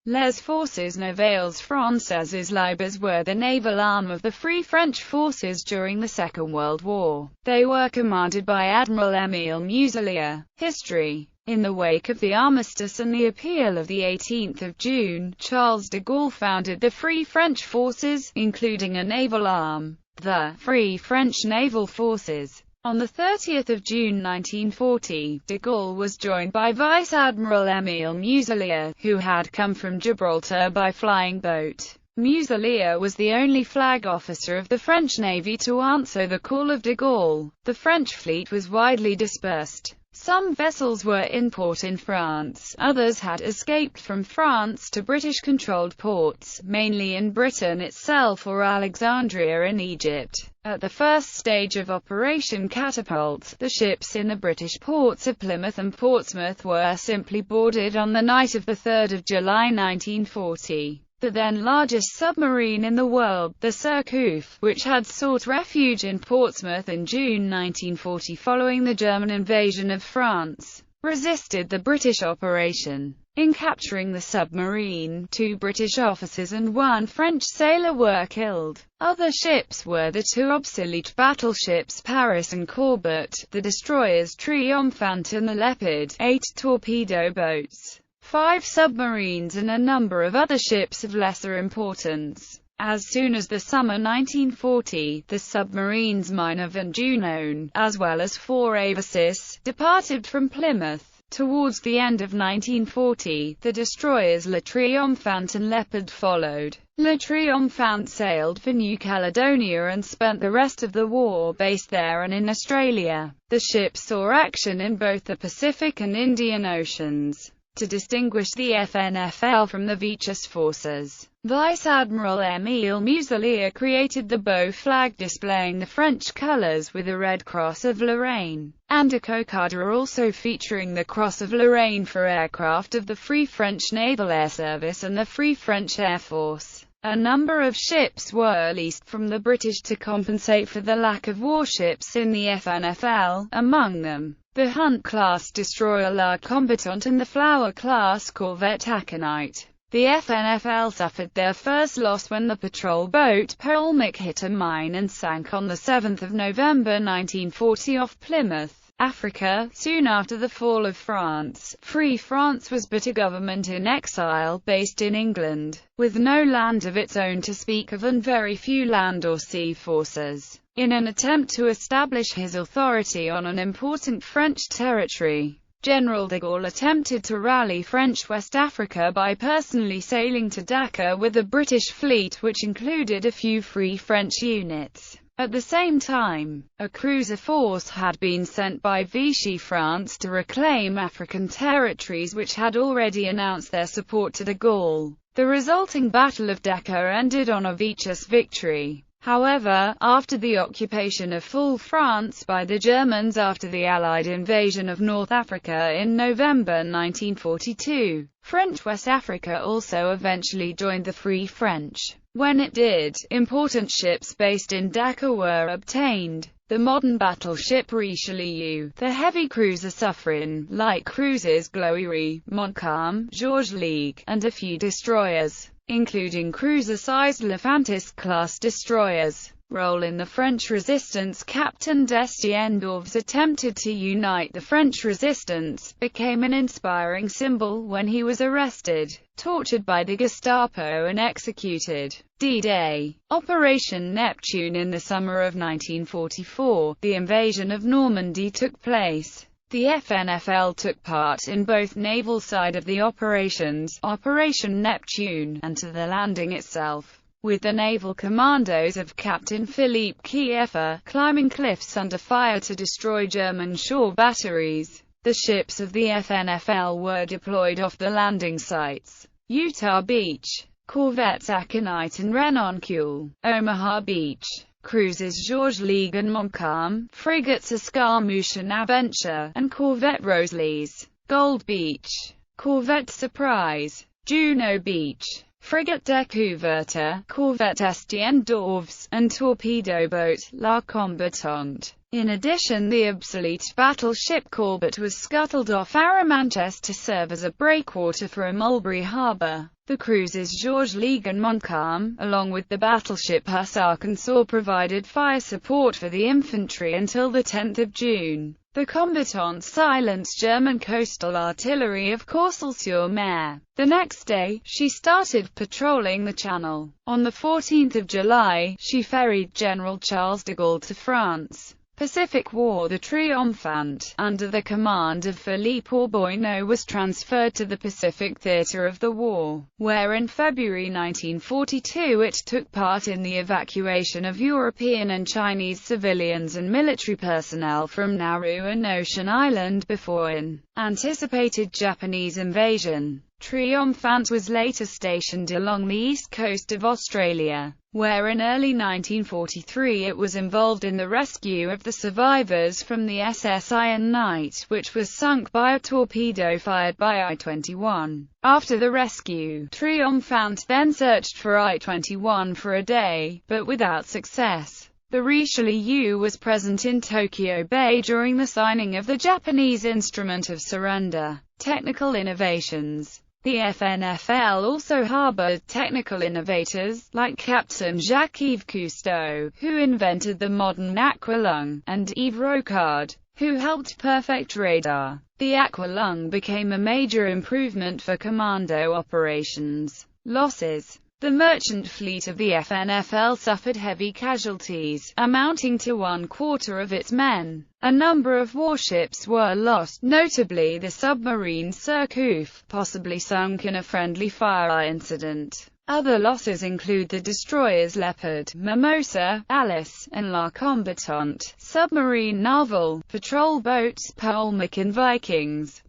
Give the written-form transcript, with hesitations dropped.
Les forces Navales Françaises Libres were the naval arm of the Free French forces during the Second World War. They were commanded by Admiral Émile Muselier. History. In the wake of the armistice and the appeal of 18 June, Charles de Gaulle founded the Free French forces, including a naval arm, the Free French Naval Forces. On 30 June 1940, de Gaulle was joined by Vice Admiral Émile Muselier, who had come from Gibraltar by flying boat. Muselier was the only flag officer of the French Navy to answer the call of de Gaulle. The French fleet was widely dispersed. Some vessels were in port in France, others had escaped from France to British-controlled ports, mainly in Britain itself or Alexandria in Egypt. At the first stage of Operation Catapult, the ships in the British ports of Plymouth and Portsmouth were simply boarded on the night of 3 July 1940. The then largest submarine in the world, the Surcouf, which had sought refuge in Portsmouth in June 1940 following the German invasion of France, resisted the British operation. In capturing the submarine, 2 British officers and 1 French sailor were killed. Other ships were the 2 obsolete battleships Paris and Courbet, the destroyers Triomphant and the Leopard, 8 torpedo boats, 5 submarines and a number of other ships of lesser importance. As soon as the summer 1940, the submarines Minerve and Junon, as well as 4 Avisis, departed from Plymouth. Towards the end of 1940, the destroyers Le Triomphant and Leopard followed. Le Triomphant sailed for New Caledonia and spent the rest of the war based there and in Australia. The ship saw action in both the Pacific and Indian Oceans. To distinguish the FNFL from the Vichy's forces, Vice Admiral Émile Muselier created the bow flag displaying the French colours with a Red Cross of Lorraine, and a cocarde also featuring the Cross of Lorraine for aircraft of the Free French Naval Air Service and the Free French Air Force. A number of ships were leased from the British to compensate for the lack of warships in the FNFL, among them the Hunt-class destroyer La Combattante and the Flower-class corvette Aconite. The FNFL suffered their first loss when the patrol boat Potomac hit a mine and sank on 7 November 1940 off Plymouth, Africa. Soon after the fall of France, Free France was but a government in exile based in England, with no land of its own to speak of and very few land or sea forces. In an attempt to establish his authority on an important French territory, General de Gaulle attempted to rally French West Africa by personally sailing to Dakar with a British fleet which included a few Free French units. At the same time, a cruiser force had been sent by Vichy France to reclaim African territories which had already announced their support to de Gaulle. The resulting Battle of Dakar ended on a Vichy's victory. However, after the occupation of full France by the Germans after the Allied invasion of North Africa in November 1942, French West Africa also eventually joined the Free French. When it did, important ships based in Dakar were obtained. The modern battleship Richelieu, the heavy cruiser Suffren, light cruisers Gloire, Montcalm, Georges Ligue, and a few destroyers, including cruiser-sized Lefantis-class destroyers. Role in the French resistance. Captain d'Estienne d'Orves attempted to unite the French resistance, became an inspiring symbol when he was arrested, tortured by the Gestapo and executed. D-Day. Operation Neptune. In the summer of 1944, the invasion of Normandy took place. The FNFL took part in both naval side of the operations, Operation Neptune, and to the landing itself, with the naval commandos of Captain Philippe Kieffer, climbing cliffs under fire to destroy German shore batteries. The ships of the FNFL were deployed off the landing sites: Utah Beach, corvettes Aconite and Renoncule; Omaha Beach, cruisers Georges Ligue and Montcalm; frigates Escarmouche and Aventure, and corvette Roselys; Gold Beach, corvette Surprise; Juno Beach, frigate Découverte, corvette Estienne d'Orves, and torpedo boat La Combattante. In addition, the obsolete battleship Corbett was scuttled off Arromanches to serve as a breakwater for a Mulberry Harbour. The cruisers George League and Montcalm, along with the battleship Huss Arkansas, provided fire support for the infantry until 10 June. The combatants silenced German coastal artillery of Courcelles-sur-Mer. The next day, she started patrolling the Channel. On 14 July, she ferried General Charles de Gaulle to France. Pacific War. The Triomphant, under the command of Philippe Ourboino, was transferred to the Pacific theater of the war, where in February 1942 it took part in the evacuation of European and Chinese civilians and military personnel from Nauru and Ocean Island before an anticipated Japanese invasion. Triomphant was later stationed along the east coast of Australia, where in early 1943 it was involved in the rescue of the survivors from the SS Iron Knight, which was sunk by a torpedo fired by I-21. After the rescue, Triomphant then searched for I-21 for a day, but without success. The Richelieu was present in Tokyo Bay during the signing of the Japanese Instrument of Surrender. Technical innovations. The FNFL also harbored technical innovators, like Captain Jacques-Yves Cousteau, who invented the modern aqualung, and Yves Rocard, who helped perfect radar. The aqualung became a major improvement for commando operations. Losses. The merchant fleet of the FNFL suffered heavy casualties, amounting to 1/4 of its men. A number of warships were lost, notably the submarine Surcouf, possibly sunk in a friendly fire incident. Other losses include the destroyers Leopard, Mimosa, Alice, and La Combattante, submarine Naval, patrol boats Polemark and Vikings.